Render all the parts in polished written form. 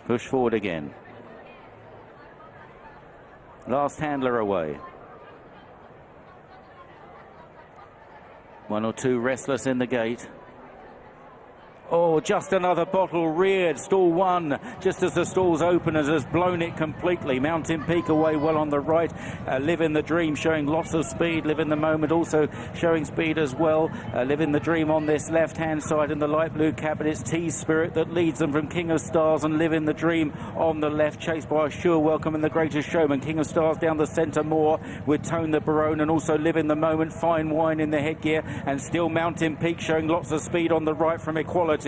Push forward again. Last handler away. 1 or 2 restless in the gate. Oh, just another bottle reared. Stall 1, just as the stall's open, has blown it completely. Mountain Peak away well on the right. Live in the Dream showing lots of speed. Live in the Moment also showing speed as well. Live in the Dream on this left-hand side in the light blue cap. It's T Spirit that leads them from King of Stars and Live in the Dream on the left, chased by Sure Welcome and the Greatest Showman. King of Stars down the centre more with Tone the Barone and also Live in the Moment. Fine Wine in the headgear, and still Mountain Peak showing lots of speed on the right from Equality.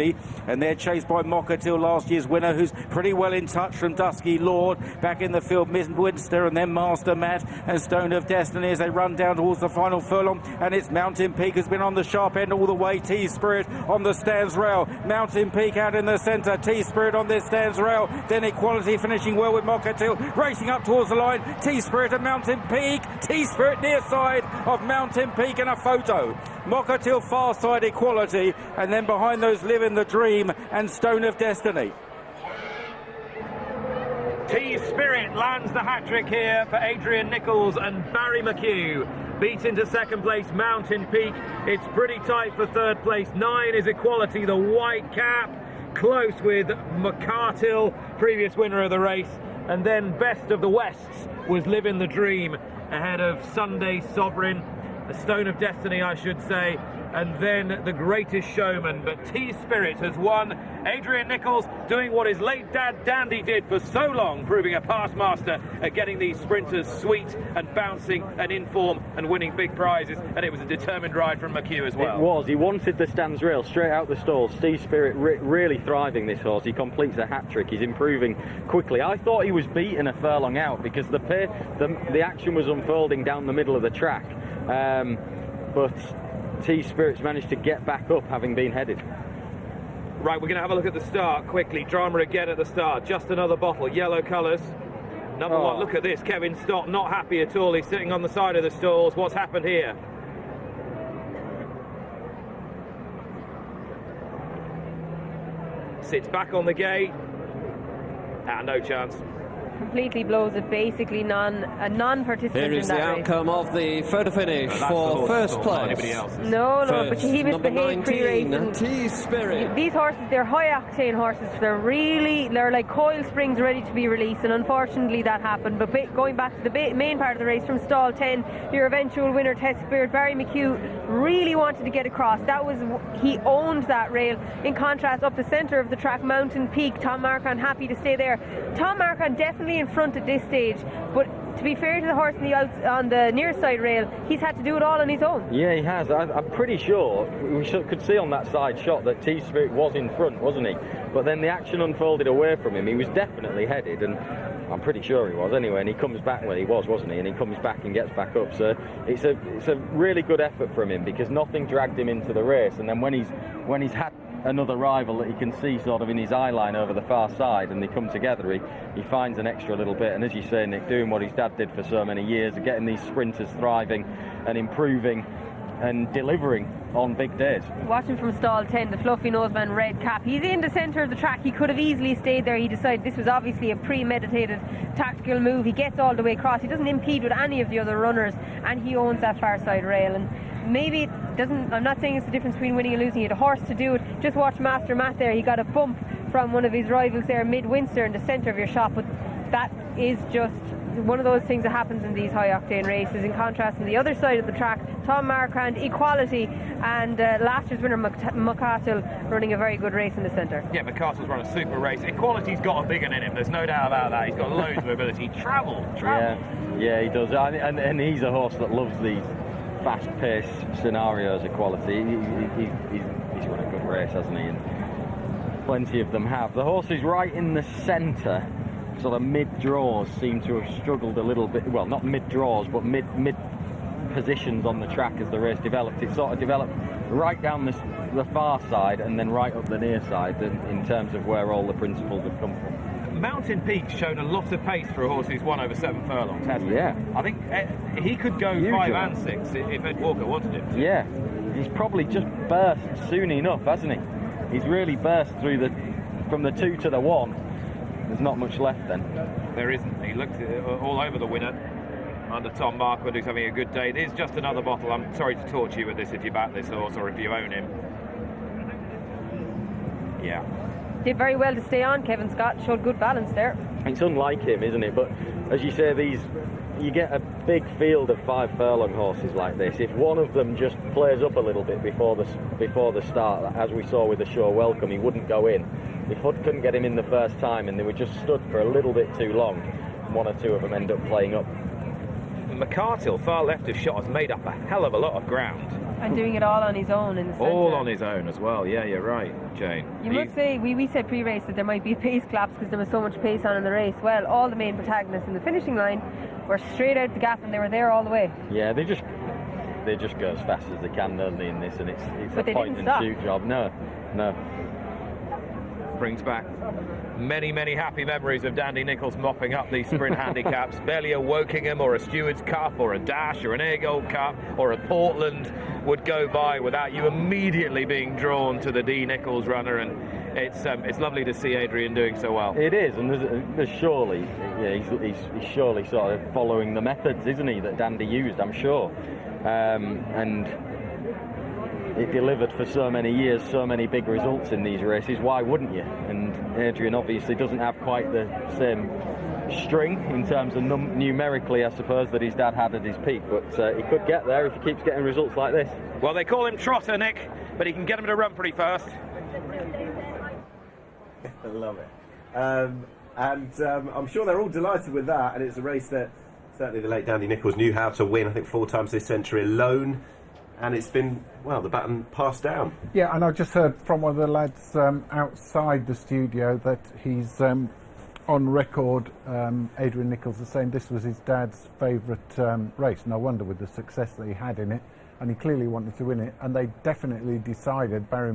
And they're chased by Mchugh, last year's winner, who's pretty well in touch from Dusky Lord. Back in the field, Midwinster and then Master Matt and Stone of Destiny as they run down towards the final furlong. And it's Mountain Peak has been on the sharp end all the way. T Spirit on the stands rail. Mountain Peak out in the centre. T Spirit on this stands rail. Then Equality finishing well with Mchugh racing up towards the line. T Spirit and Mountain Peak. T Spirit near side of Mountain Peak in a photo. Mchugh far side Equality, and then behind those Live in the Dream and Stone of Destiny. T Spirit lands the hat-trick here for Adrian Nicholls and Barry Mchugh. Beats into second place Mountain Peak. It's pretty tight for third place. 9 is Equality, the white cap. Close with Mchugh, previous winner of the race. And then best of the Wests was Live in the Dream ahead of Sunday Sovereign. The Stone of Destiny, I should say, and then the Greatest Showman. But T Spirit has won. Adrian Nicholls doing what his late dad Dandy did for so long, proving a past master at getting these sprinters sweet and bouncing and in form and winning big prizes. And it was a determined ride from Mchugh as well. It was. He wanted the stands rail straight out the stalls. T Spirit really thriving, this horse. He completes a hat-trick. He's improving quickly. I thought he was beaten a furlong out because the action was unfolding down the middle of the track. But T Spirit's managed to get back up, having been headed. Right, we're going to have a look at the start quickly. Drama again at the start. Just another bottle. Yellow colours. Number 1, look at this. Kevin Stott not happy at all. He's sitting on the side of the stalls. What's happened here? Sits back on the gate. No chance. Completely blows it, basically a non-participant. Here is in that the outcome of the photo finish for first place. No, but he misbehaved pre-racing. T Spirit. These horses, they're high-octane horses. They're like coil springs ready to be released, and unfortunately that happened. But going back to the main part of the race, from stall 10, your eventual winner, T Spirit, Barry Mchugh, really wanted to get across. He owned that rail. In contrast, up the centre of the track, Mountain Peak, Tom Marquand happy to stay there. Tom Marquand definitely in front at this stage, but to be fair to the horse on the near side rail, he's had to do it all on his own. Yeah, he has. I'm pretty sure we could see on that side shot that T Spirit was in front, wasn't he? But then the action unfolded away from him. He was definitely headed, and I'm pretty sure he was anyway, and he comes back, well, he was, wasn't he? And he comes back and gets back up. So it's a really good effort from him, because nothing dragged him into the race. And then when he's had another rival that he can see sort of in his eye line over the far side, and they come together, he finds an extra little bit. And as you say, Nick, doing what his dad did for so many years, getting these sprinters thriving and improving and delivering on big days. Watching from stall 10, the fluffy noseman red cap, he's in the centre of the track. He could have easily stayed there. He decided this was obviously a premeditated tactical move. He gets all the way across. He doesn't impede with any of the other runners, and he owns that far side rail. And maybe it doesn't, I'm not saying it's the difference between winning and losing. He had a horse to do it. Just watch Master Matt there. He got a bump from one of his rivals there, Midwinster, in the centre of your shot. But that is just one of those things that happens in these high-octane races. In contrast, on the other side of the track, Tom Marquand, Equality, and last year's winner, Mchugh, running a very good race in the centre. Yeah, Mchughl's run a super race. Equality's got a big one in him, there's no doubt about that. He's got loads of ability. Travel. Yeah, he does. And he's a horse that loves these fast-paced scenarios. Equality. He's run a good race, hasn't he? And plenty of them have. The horse is right in the centre. Sort of mid-draws seem to have struggled a little bit. Well, not mid-draws, but mid positions on the track as the race developed. It sort of developed right down the far side and then right up the near side in terms of where all the principles have come from. Mountain Peak's shown a lot of pace for a horse who's won over 7 furlongs, hasn't he? Yeah. I think he could go 5 and 6 if Ed Walker wanted him to. Yeah. He's probably just burst soon enough, hasn't he? He's really burst through from the 2 to the 1. There's not much left then. There isn't. He looked all over the winner under Tom Markwood, who's having a good day. It is just another bottle. I'm sorry to torture you with this if you back this horse or if you own him. Yeah. Did very well to stay on. Kevin Scott showed good balance there. It's unlike him, isn't it? But as you say, you get a big field of 5 furlong horses like this. If one of them just plays up a little bit before the start, as we saw with the Show Welcome, he wouldn't go in. If Hood couldn't get him in the first time and they were just stood for a little bit too long, one or two of them end up playing up. McCartill, far left of shot, has made up a hell of a lot of ground. And doing it all on his own in the centre. All on his own as well. Yeah, you're right, Jane. You must say, we said pre-race that there might be a pace collapse because there was so much pace on in the race. Well, all the main protagonists in the finishing line were straight out the gap and they were there all the way. Yeah, they just go as fast as they can, don't they, in this, and it's but a point and shoot job. No. Brings back many, many happy memories of Dandy Nicholls mopping up these sprint handicaps. Barely a Wokingham or a Stewards Cup or a Dash or an Air Gold Cup or a Portland would go by without you immediately being drawn to the D Nicholls runner, and it's lovely to see Adrian doing so well. It is, and there's surely, yeah, he's surely sort of following the methods, isn't he, that Dandy used, I'm sure, and it delivered for so many years, so many big results in these races. Why wouldn't you? And Adrian obviously doesn't have quite the same string in terms of numerically, I suppose, that his dad had at his peak, but he could get there if he keeps getting results like this. Well, they call him Trotter, Nick, but he can get him to run pretty fast. I love it. I'm sure they're all delighted with that, and it's a race that certainly the late Dandy Nicholls knew how to win, I think 4 times this century alone, and it's been, well, the baton passed down. Yeah, and I just heard from one of the lads outside the studio that he's on record, Adrian Nicholls is saying this was his dad's favourite race, no wonder with the success that he had in it, and he clearly wanted to win it, and they definitely decided, Barry